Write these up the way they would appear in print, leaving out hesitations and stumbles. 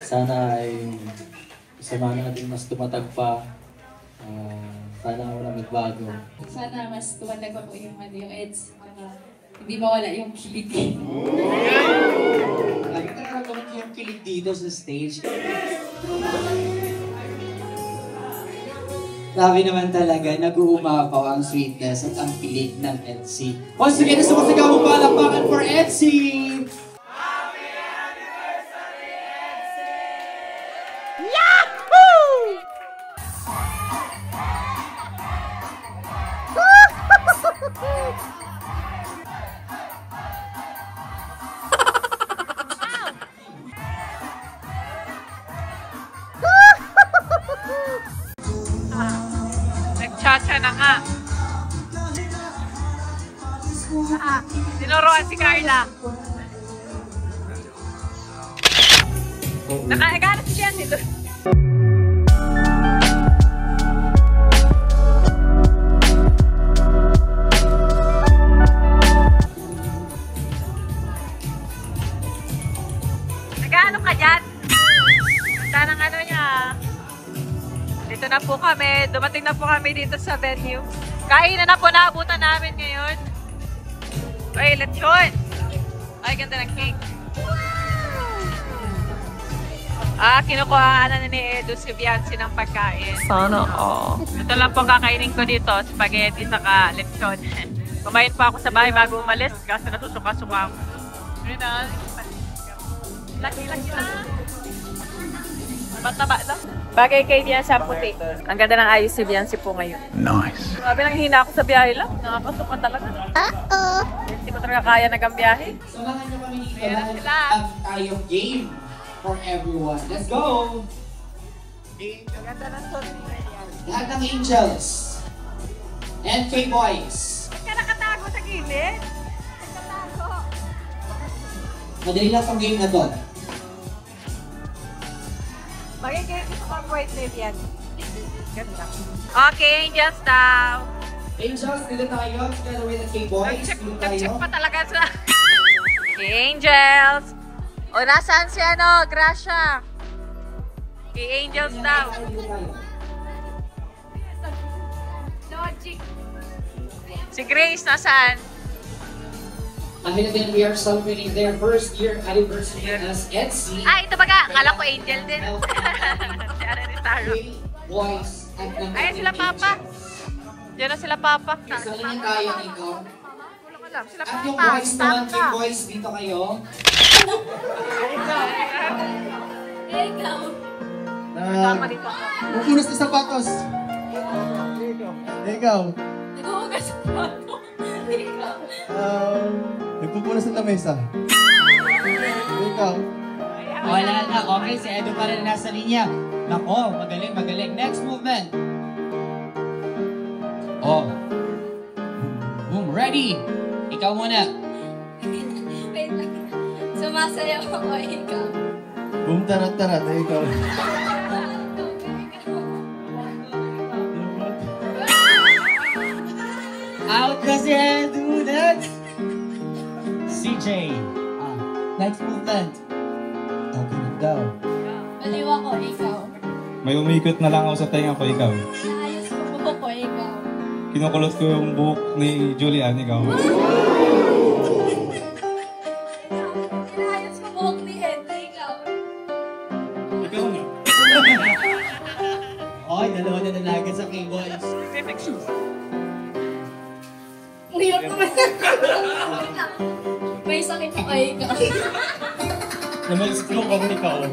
Sana ay samahan natin mas tumatag pa. Sana wala magbago. Sana mas tumatag pa po yung EDS. Hindi mawala yung kilig. Lagi ka nararamdaman yung kilig dito sa stage. Grabe naman talaga, nag-uumapaw ang sweetness at ang kilig ng EDSI. Once again, sumasigaw mo palakpakan for EDSI! Happy anniversary, EDSI! Yahoo! Nagchacha na nga. Tinuruan si Carla. Nakagalit siya dito. Nag-ano ka dyan? Ganda ng ano niya. Dito na po kami. Dumating na po kami dito sa venue. Kainan na po naabutan namin ngayon. Ay, lechon! Ay, ganda ng cake. Kinukuha na ni Edu si Biancy ng pagkain. Sana all. Ito lang po kakainin ko dito. Spaghetti saka lechon. Kumain pa ako sa bahay bago umalis kasi nasusuka-suka ako. Yun na. Laki-laki na. Mataba lang. Bagay kay Biancy ang puti. Ang ganda ng ayos si Biancy po ngayon. Nice. Sabi lang hina ako sa biyahe lang. Nakapasuka talaga. Hindi ko talaga kaya nagambiyahe. Samahan niyo kami dito dahil tayong game for everyone. Let's go! Ang ganda ng story ni Biancy. Lahat ng angels and K-boys. Ba't ka nakatago sa gilid? Nakatago. Madali lang pang game na to. Bagay kayo gusto ko ang white na yan. Ganda. Okay, angels daw. Angels, dito tayo. Together with the K-boys. Nag-check pa talaga sa... Okay, angels. O, nasaan si ano? Gracia. Okay, angels daw. Logic. Si Grace, nasaan? Ahead again, we are celebrating their first year anniversary as EDSI. Ito baga. Akala ko angel din. Si Ana ni Taro. Boys at ng Ayan sila papa. Diyan na sila papa. Isa lang yung kaya ikaw. Kulang ko lang. Sila At yung papa. boys naman, yung boys dito kayo. Ikaw. Tama dito. Pupunas na sapatos. Ikaw. Naghuhugas ako. Ikaw. Nagpupunas na lamesa. Ikaw. Wala na. Okay, si Edu pa rin nasa linya. Nako, magaling, magaling. Next movement. Oh. Boom, ready. Ikaw muna. Wait lang. Sumasayaw ako, ikaw. Boom, tarat-tarat. Ikaw. Out kasi Edu. Next. CJ. Next movement. Open it daw. Baliw ako, ikaw. May umikot na lang ako sa tenga ko, ikaw. Naayos ko buhok ko, ikaw. Kinukulot ko yung buhok ni Julian, ikaw. Naayos ko buhok ni Henry, ikaw. Ikaw nga. Okay, dalawa na nalaga sa K-boys. Ang hirap naman. May sakit ako, ikaw. Namal-screw ako, ikaw.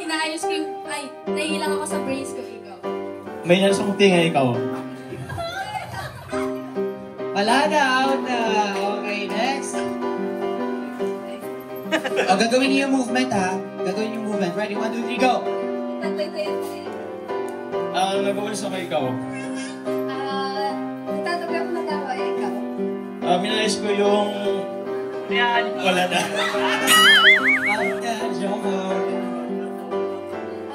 Inaayos ko yung... Ay, nahihilang ako sa brace ko, ikaw. May nalasang tinga, ikaw. Wala na, out na. Okay, next. O, gagawin niyo yung movement, ha? Gagawin yung movement. Ready? 1, 2, 3, go! Tatay tayo. Nag-uwalis ako, ikaw. Nagtatabi ako ng tawa, ikaw. Minalis ko yung... Yan. Wala na. Out na, Jomar.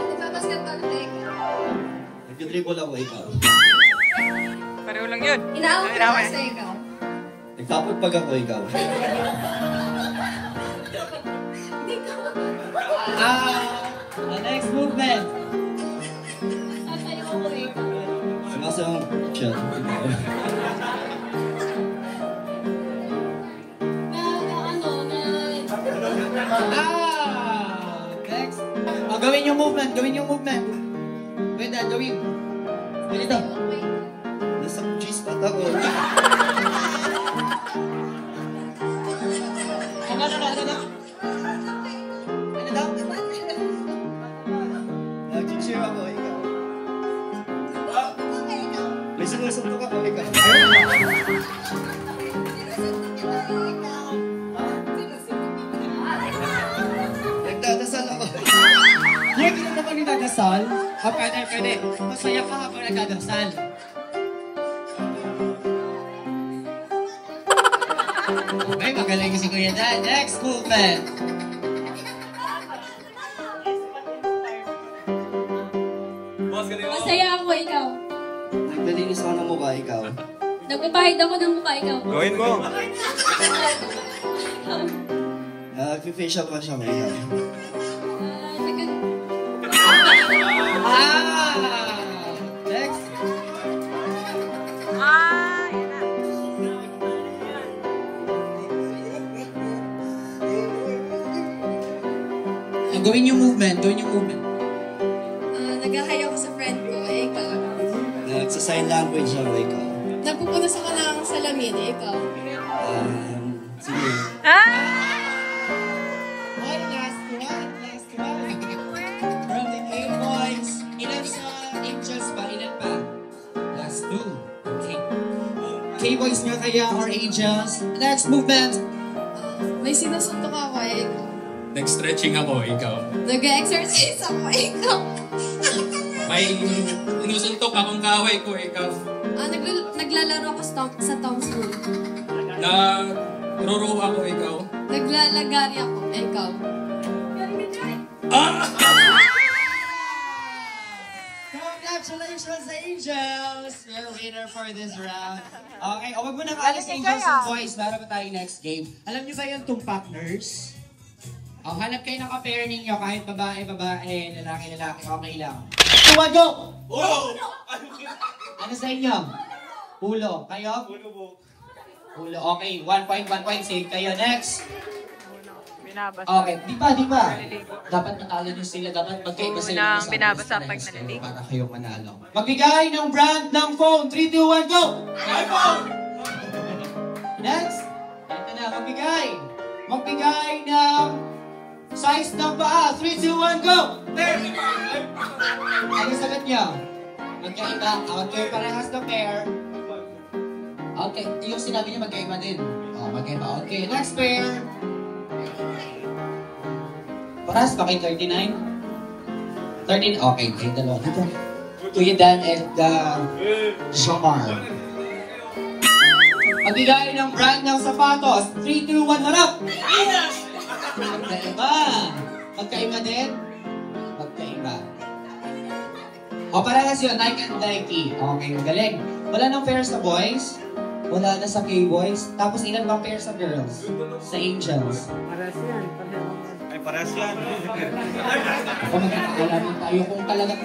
Nagbabasket pa na, ikaw. Nag-dribble ako, ikaw. Pareho lang yun. Inaawag ko na sa ikaw. Nagpapagpag ako, ikaw. Hindi ko. Next movement. Sasayaw ako eh. Sumasayang siya. Next. Gawin yung movement. Wait, gawin. Ganito. Nasa G-spot ako. Ano daw? Nag-cheer ako, ikaw. May sinusuntok ako, ikaw. Nagdadasal ako. Yung hindi naman nagdadasal, pwede. Masaya ka habang nagdadasal. Okay, magaling si Kuya Dan. Next movement. Masaya ako, ikaw. Nagdalinis ako ng mukha, ikaw. Nagpapahid ako ng mukha, ikaw. Gawin mo! Nag-facial pa siya, ikaw. Next. Yan na. Gawin yung movement. Nag-hi ako sa friend ko, ikaw. Nagsa-sign language ako, ikaw. Nagpupunas ako ng salamin, ikaw. Sige. Last one. From the K-Boys. Ilan sa angels pa? Ilan pa? Last two. Okay. K-Boys nga kaya or angels? Next movement. May sinusuntok ako, ikaw. Nag-stretching ako, ikaw. Nag-exercise ako, ikaw. May inusuntok akong kaway ko, ikaw. Naglalaro ako sa Tom's Room. Nag-roro ako, ikaw. Naglalagari ako, ikaw. Congratulations, angels! You're winner for this round. Okay, wag mo nang alis, angels and boys. Meron pa tayo next game. Alam niyo ba yung tumpak nurse? Hanap kayo ng ka-pair ninyo, kahit babae, lalaki, okay lang. Tuwa, go! Ano sa inyo? Ulo. Kayo? Ulo. Okay, 1 point. Save kayo. Next. Binabasa. Okay, di ba? Dapat natalo nyo sila. Dapat magkaiba sila. Unang binabasa pag naliligo. Para kayo manalo. Magbigay ng brand ng phone. 3, 2, 1, go! iPhone! Next. Ito na, magbigay ng size ng paa. 3, 2, 1, go! Ano sagot niyo? Magkaiba. Okay, parehas na pair. Okay, yung sinabi niya magkaiba din. Magkaiba. Okay, next pair. Parehas pa kay 39? 13? Okay, kayo dalawa. Dito. Kuya Dan and Jamar. Magbigay ng brand ng sapatos. 3, 2, 1, harap! Magkaiba din? Magkaiba. Parehas yun, Nike and Nike. Okay, galing. Wala nang pair sa boys. Wala na sa K-boys. Tapos ilan bang pair sa girls? Sa angels. Parehas yan. Ako magkakaalaman tayo kung talagang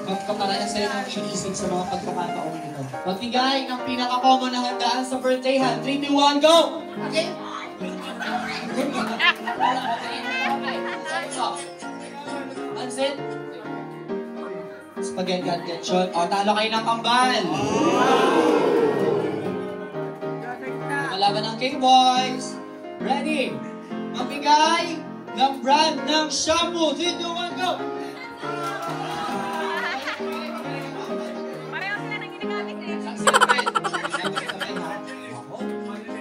magkaparehas sa'yo ng inisip sa mga pagkakataon nito. Magbigay ng pinaka-common na handaan sa birthdayhan. 3, 2, 1, go! Okay? Pansit? Spaghetti at lechon. Talo kayo ng kambal. Malaban ng K-Boys. Ready? Magbigay ng brand ng shampoo. 3, 2, 1, go! Pareho sila nang ginagamit eh.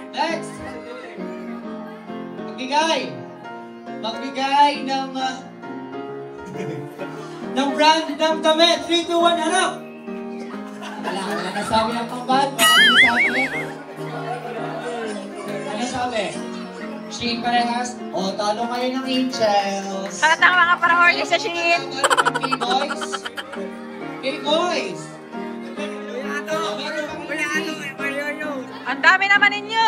Next! Magbigay ng brand ng damit. 3, 2, 1, hanap! Wala nasabi ng pangbat. Wala nasabi. Ano sabi? Shein parehas. Talo kayo ng angels. Halatang mga para-horny sa Shein. K-Boys. K-Boys. Ang dami naman ninyo.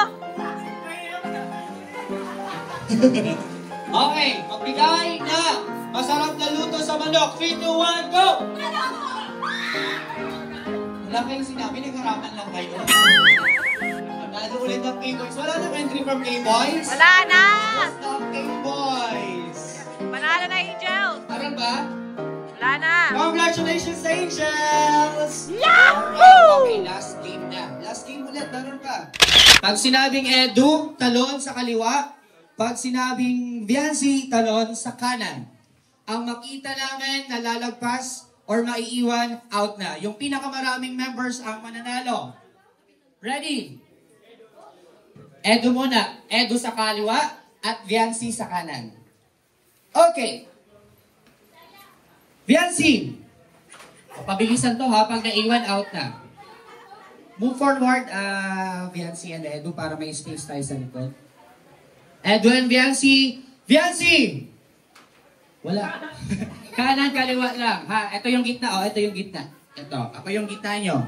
Okay, magbigay na masarap na sa manok. 3, 2, 1, go! Wala kayong sinabi, nagharapan lang kayo. Panalo ulit ang K-Boys. Wala nang entry from K-Boys? Wala na! Stop K-Boys! Panalo na, Angel! Meron ba? Wala na! Congratulations, Angels! Yahoo! Okay, last game na. Last game ulit, meron pa. Pag sinabing Edu, talon sa kaliwa. Pag sinabing Viancy, talon sa kanan. Ang makita namin na lalagpas or maiiwan, out na. Yung pinakamaraming members ang mananalo. Ready? Edu muna. Edu sa kaliwa at Viancy sa kanan. Okay. Viancy. Pabilisan to ha. Pag naiwan, out na. Move forward, Viancy and Edu para may space tayo sa likod. Edu and Viancy. Viancy! Wala. Kanan, kaliwa lang. Ha, ito yung gitna. Oh, ito yung gitna. Ito. Ako yung gitna nyo.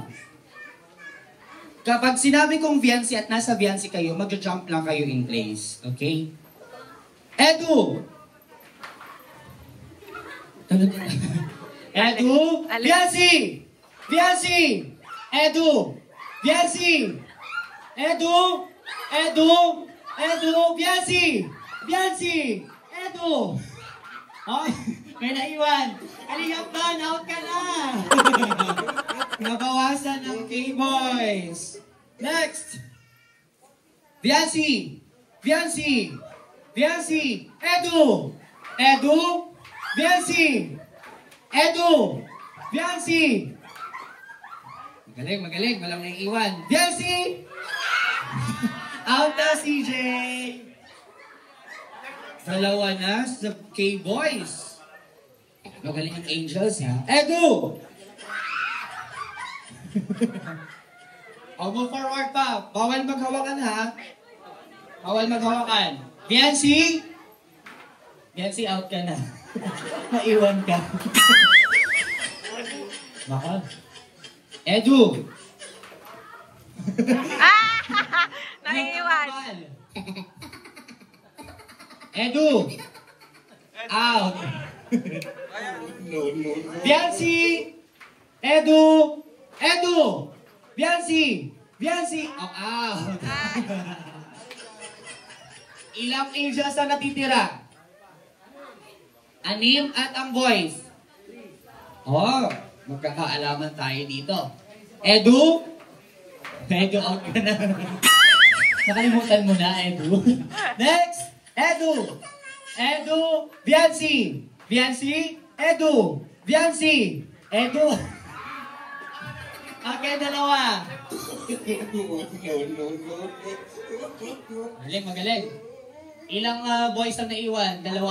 Kapag sinabi kong Viancy at nasa Viancy kayo, mag-jump lang kayo in place. Okay? Edu! Edu! Viancy! Viancy! Edu! Viancy! Edu! Edu! Edu! Viancy! Viancy! Edu! Oh, may naiwan. Aliyap na, out ka na. Nabawasan ng K-Boys. Next. Viancy. Viancy. Viancy. Edu. Edu. Viancy. Edu. Viancy. Magaling, magaling. Walang naiiwan. Viancy. Out na, CJ. Dalawa na sa K-Boys. Magaling ang Angels, ha? Edu! Move forward pa. Bawal maghawakan, ha? Bawal maghawakan. Viancy! Viancy, out ka na. Maiwan ka. Baka. Edu! Naiiwan. Edu! Out! Viancy! Edu! Edu! Viancy! Viancy! Out! Ilang Angels na natitira? 6 at ang boys. Oh, magkakaalaman tayo dito. Edu! Edu, out ka na. Nakalimutan mo na, Edu. Next! Edu! Edu! Viancy! Viancy! Edu! Viancy! Edu! Okay, dalawa. Magaling, magaling. Ilang boys ang naiwan? 2?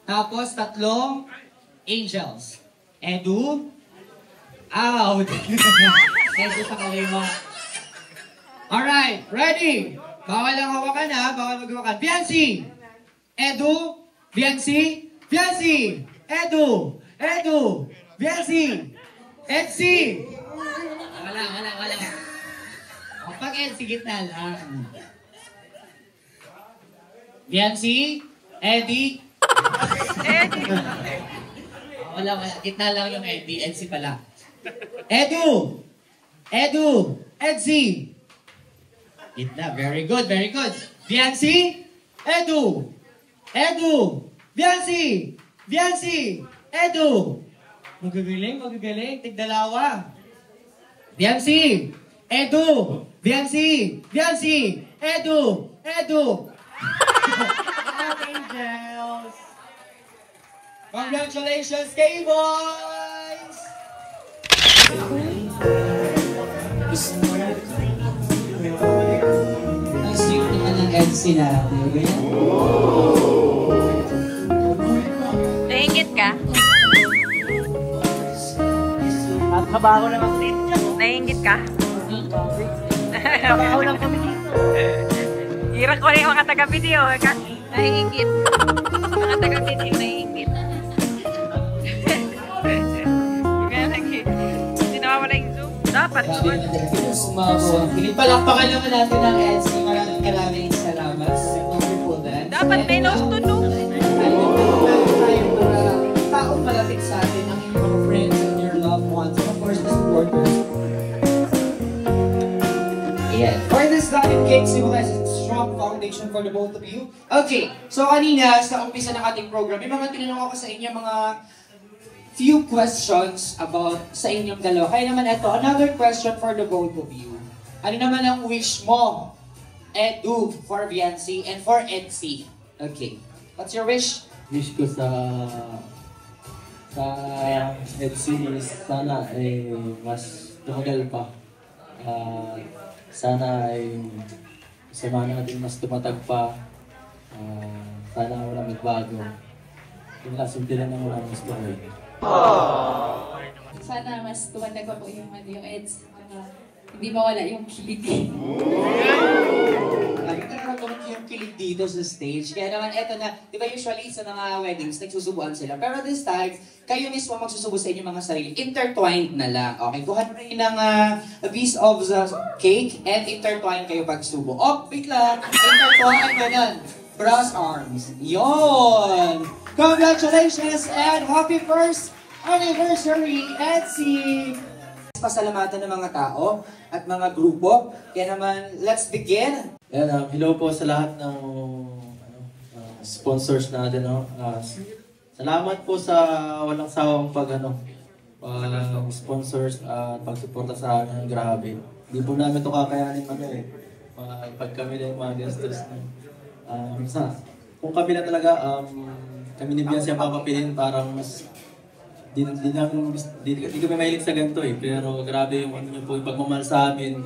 Tapos 3 Angels. Edu? Out! Edu sa kaliwa. Alright, ready? Bawal lang hawakan ha, bawal maghawakan. Viancy! Edu! Viancy! Viancy! Edu! Edu! Viancy! Edsy! Wala. Pag Edsy, gitna lang. Viancy! Eddie! Wala. Gitna lang yung Eddie. Edsy pala. Edu! Edu! Edsy! Gitna. Very good, very good. Viancy! Edu! Edu! Viancy! Viancy! Edu! Magagaling, magagaling. Tigdalawa. Viancy! Edu! Viancy! Viancy! Edu! Edu! Angels! Congratulations, K-Boys! Ang sweet naman ng Edsy natin. Naingit ka? Trabaho lang ang dito. Naingit ka? Trabaho lang kami dito. Hirang ko rin yung mga taga-video. Naingit. Mga taga-video naingit. Hindi nawawala yung Zoom. Dapat. Palakpakan naman natin ang Edsy. Maraming salamat. Dapat may nose to nose. congratulations for the both of you. Okay, so kanina sa umpisa ng ating program, may mga tinanong ako sa inyo mga few questions about sa inyong dalawa. Kaya naman ito, another question for the both of you. Ano naman ang wish mo, Edu, for Viancy and for Edsy? Okay, what's your wish? Wish ko sa Etsy sana ay mas tumagal pa. Sana ay samahan natin mas tumatag pa. Sana wala magbago. Yung simple lang naman ang gusto ko. Sana mas tumatag pa po yung EDS. Hindi mawala yung kilig. Lagi nagkakaroon yung kilig dito sa stage. Kaya naman eto na, di ba usually sa mga weddings, nagsusubuan sila. Pero this time, kayo mismo magsusubo sa inyong mga sarili. Intertwined na lang. Okay, kuha na rin ng a piece of the cake and intertwine kayo pagsubo. Bigla! Intertwine na yan. Cross arms. Yon! Congratulations and happy first anniversary, Edsy! Pasalamatan ng mga tao at mga grupo. Kaya naman, let's begin. Ayan, hello po sa lahat ng sponsors natin. Salamat po sa walang sawang sponsors at pagsuporta sa amin. Grabe. Hindi po namin ito kakayanin pag kami na yung mga gastos. Kung kami na talaga, kami ni Biancy ang papapilin, parang mas di kami mahilig sa ganito pero grabe yung yung pagmamahal sa amin.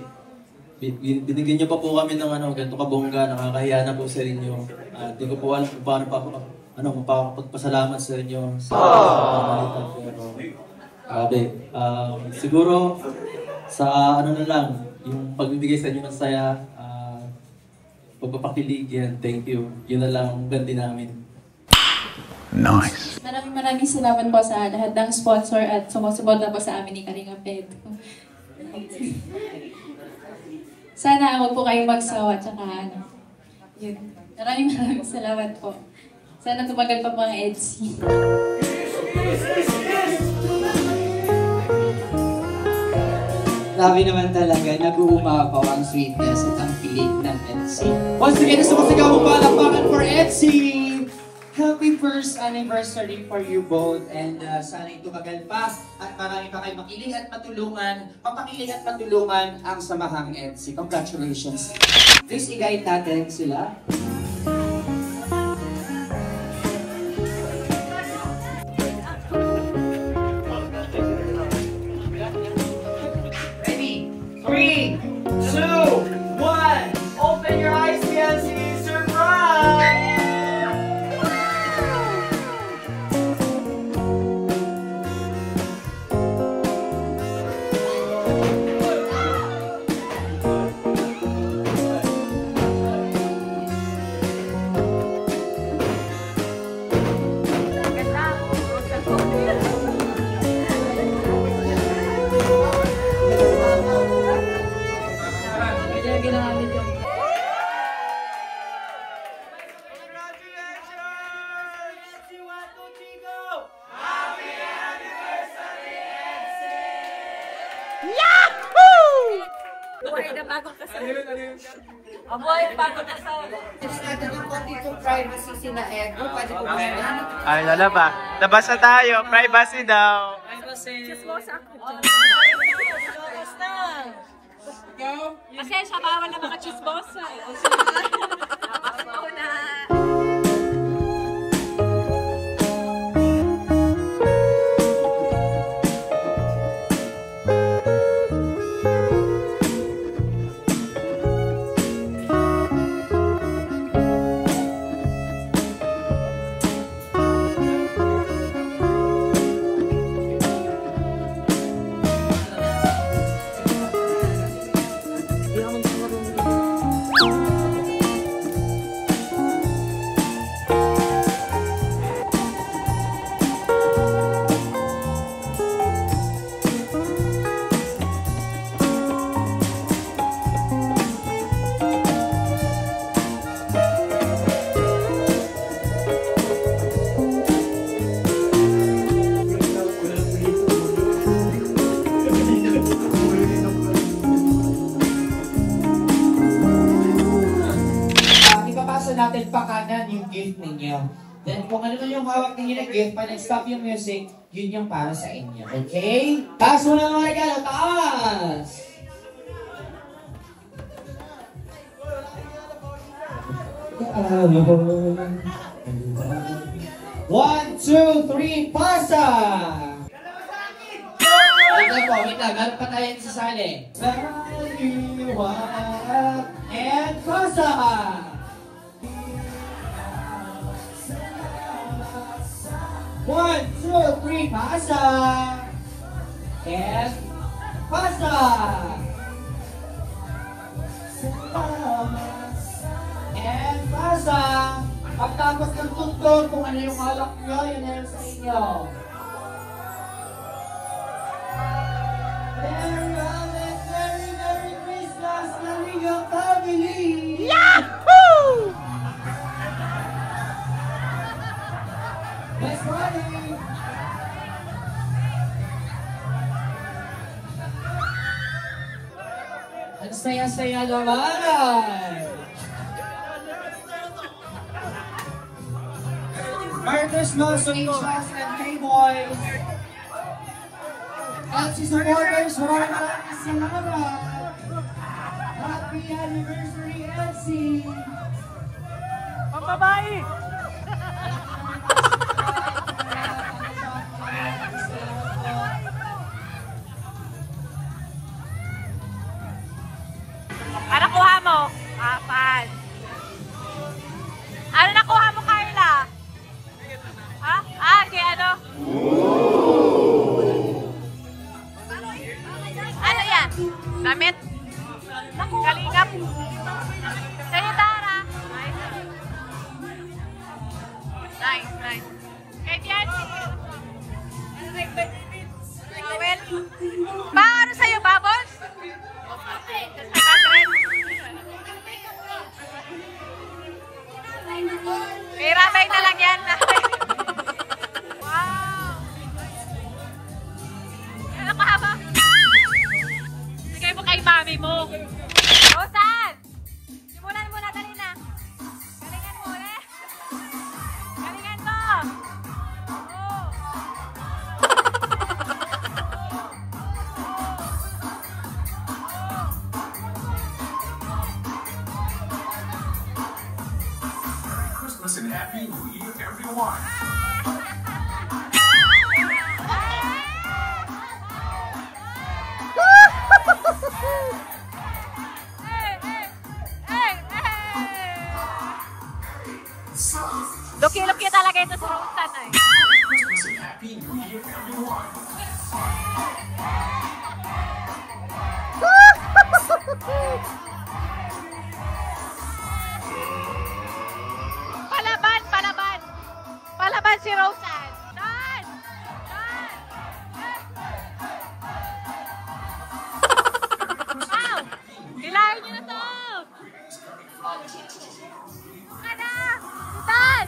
Binigyan niyo pa po kami ng ganito kabongga, nakakahiya na po sa inyo. Di ko po alam kung paano magpapasalamat sa inyo sa pamamagitan, pero grabe. Siguro sa na lang, yung pagbibigay sa inyo ng saya, pagpapakilig yan, thank you. Yun na lang ang ganti namin. Nice. Maraming salamat po sa lahat ng sponsor at sumusuporta po sa amin ni Kalinga Pedro. Sana huwag po kayong magsawa, tsaka yun. Maraming salamat po. Sana tumagal pa mga Edsy. Grabe naman talaga, nag-uumapaw ang sweetness at ang pilig ng Edsy. Once again, sumasigaw mo palakpakan for Edsy! Happy first anniversary for you both, and sana'y tumagal pa at marami pa kayo makiling at matulungan, mapakiling at matulungan ang samahang Edsy. Congratulations! Please i-guide natin sila. Ready? 3, 2, 1, open your eyes, Biancy! Surprise! Buhay na bagong kasal. Buhay na bagong kasal. Natin ang konti itong privacy sina Edo. Pwede ko ba? Ay, lalaba. Labas na tayo. Privacy daw. Chismosa ako. Kasi siya bawal na mga chismosa. ano man yung hawak ninyo na gift, pag nag-stop yung music, yun yung para sa inyo. Okay? Taas mo na mga regalo, taas! One, two, three, pasa! Wait lang po, wait lang. Meron pa tayo sa sali. Baliwag and pasa! One, two, three, pasa! And pasa! And pasa! Pagtapos ng tugtog, kung ano yung hawak nyo, yun na yung sa inyo. Merry Christmas, Maria family! Yahoo! Let's party! Ang saya-saya naman! Merry Christmas, Angels and K-Boys! At si supporters, maraming salamat! Happy anniversary, LC! Pambabae! Ano nakuha mo? Apat. Ano nakuha mo, Carla? Ha? Kaya ano? Ano yan? Damit? Kalingap? Sa'yo, Tara? Nice, nice. Kay Bianchi? Noel? Ano sa'yo, Bubbles? May rabay na lang yan. Wow! Ano pa ba? Bigay mo kay mami mo. Rosan! Simulan mo na, dali na. Galingan mo ulit. Galingan mo! Oh. Christmas and Happy New Year, everyone. Luki-luki talaga ito sa Rosan eh. Christmas and Happy New Year, everyone. Palaban, palaban. Palaban si Rosan. Dan! Dan! Wow! Hilahin niyo na to! Ano? Dan!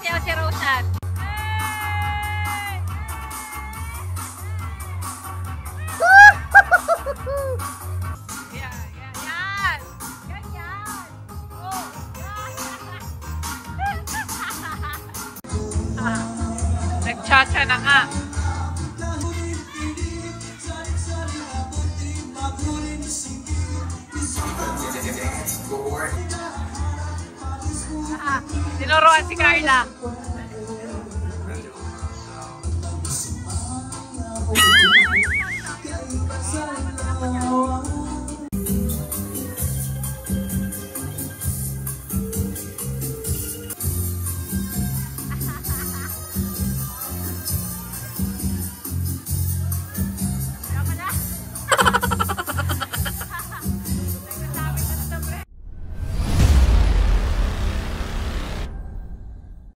Sasayaw si Rosan. Yan. Ganyan. Oh, yan. Nagchacha na nga. Tinuruan si Carla.